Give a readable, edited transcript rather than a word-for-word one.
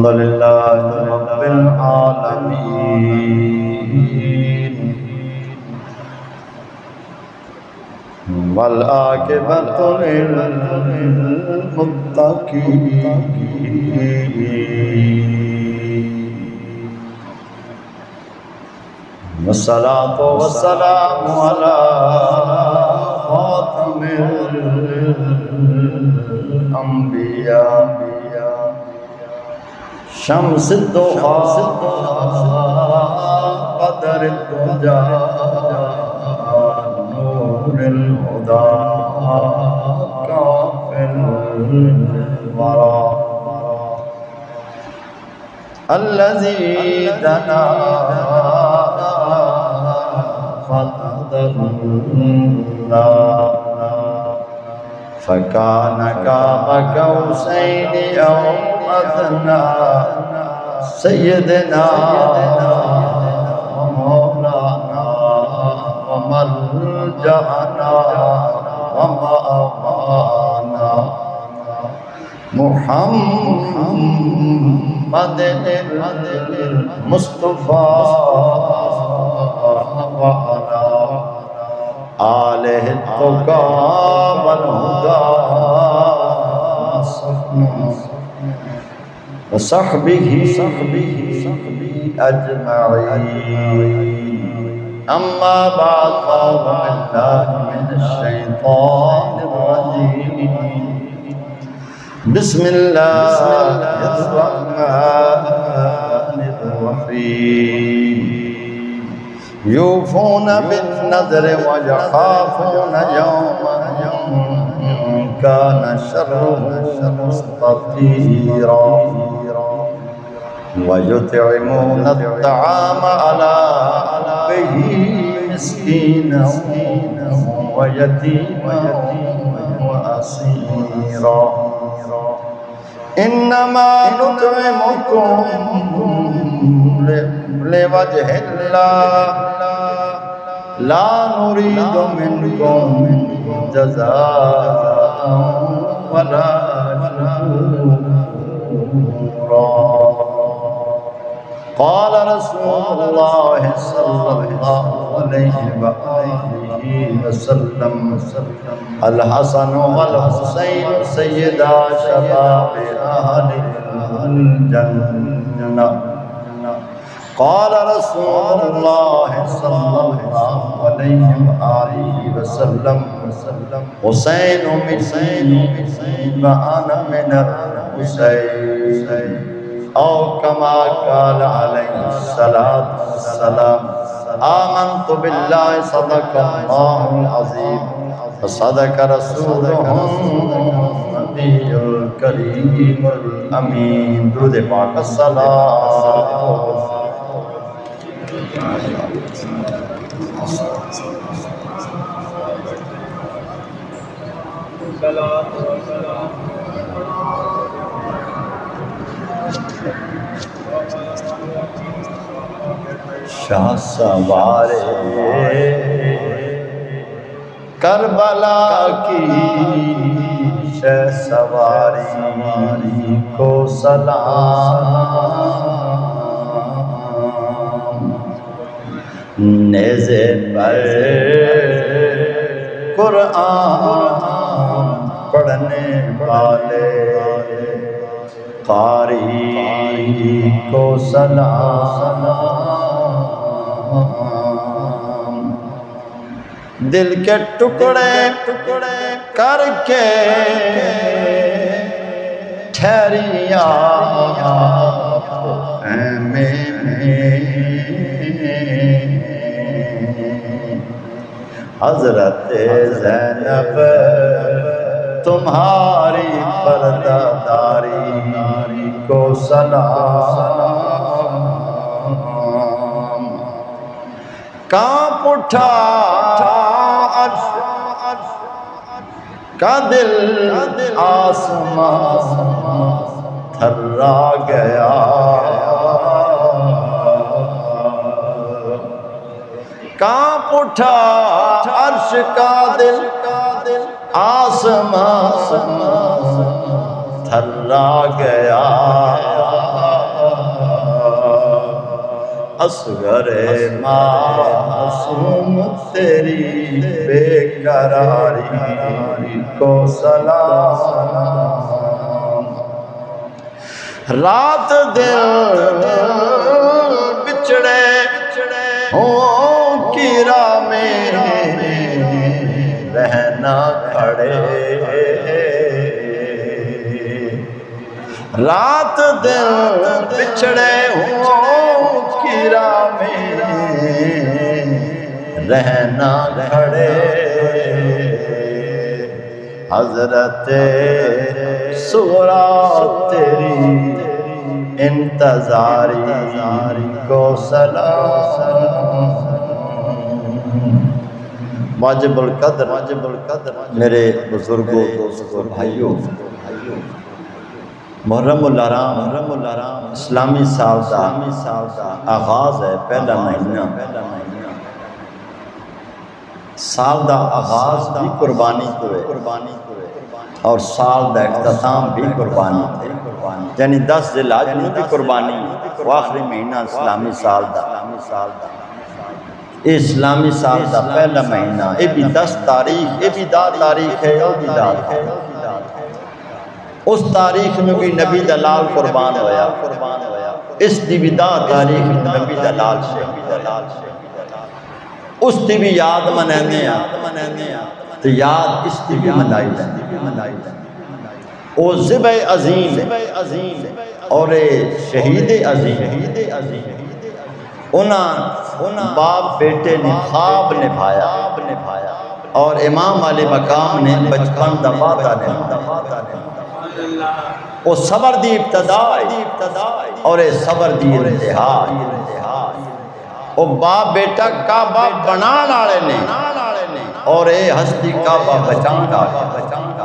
الحمد لله رب العالمين والعاقبة للمتقين والصلاة والسلام على خاتم الأنبياء شمس الضحى قدر الدجى نور الهدى كافٍ الورى الذي دنا فتدلى فكان قاب قوسين أو أدنى سيدنا ومولانا وملجأنا ومأوانا محمد المصطفى وعلى آله التقى والهدى وصحبه أجمعين أما بعد فأعوذ بالله من الشيطان الرجيم بسم الله الرحمن الرحيم يوفون بالنذر ويخافون يوما كان شره مستطيرا ويطعمون الطعام على حبه مسكينا ويتيما وأسيرا إنما نطعمكم لوجه الله لا نريد منكم جزاء ولا شكورا قال رسول الله صلى الله عليه وآله وسلم الحسن والحسين سيدا شباب أهل الجنة قال رسول الله صلى الله عليه وآله وسلم حسين مني وأنا من الحسين أو كما قال عليه الصلاة والسلام آمنت بالله صدق الله العظيم وصدق رسوله النبي الكريم الأمين درود پاک الصلاة شاہ سوارے کربلا کی شاہ سواری کو سلام نیزے پر قرآن پڑھنے والے قاری کو سلام دل کے ٹکڑے کر کے ٹھہریا میں حضرت زینب تمہاری پردہ داری کو سلام کانپ اٹھا عرش کا دل آسمان تھرا گیا کانپ اٹھا عرش کا دل آسمان تھرا گیا اصغر معصوم تیری بے قراری کو سلام رات دل بچھڑے ہوں کی راہ میں رہنا کھڑے رات دل بچھڑے ہوں کی راہ میں رہنا کھڑے حضرت سغرا تیری انتظاری کو سلام واجب القدر میرے بزرگوں دوستوں بھائیوں محرم الحرام اسلامی سال کا آغاز ہے پہلا مہینہ سال دا آغاز بھی قربانی تو ہے اور سال دا اختتام بھی قربانی تھے یعنی 10 ذی الحج میں بھی قربانی آخری مہینہ اسلامی سال دا اسلامی سال دا پہلا مہینہ یہ بھی 10 تاریخ یہ بھی 10 تاریخ ہے یہ بھی 10 اس تاریخ میں بھی نبی دلال قربان ہویا اس دی بھی 10 تاریخ نبی دلال سے اس دی بھی یاد منانے تو یاد اس دی بھی منائی او ذبح عظیم اور شہید عظیم انہاں باپ بیٹے نے خواب نبھایا اور امام علی مقام نے بچپن دا وعدہ نبھایا وہ صبر دی ابتدا اور صبر دی انتہا وہ باپ بیٹا کعبہ بنان والے نے اور اے ہستی کعبہ بچان والے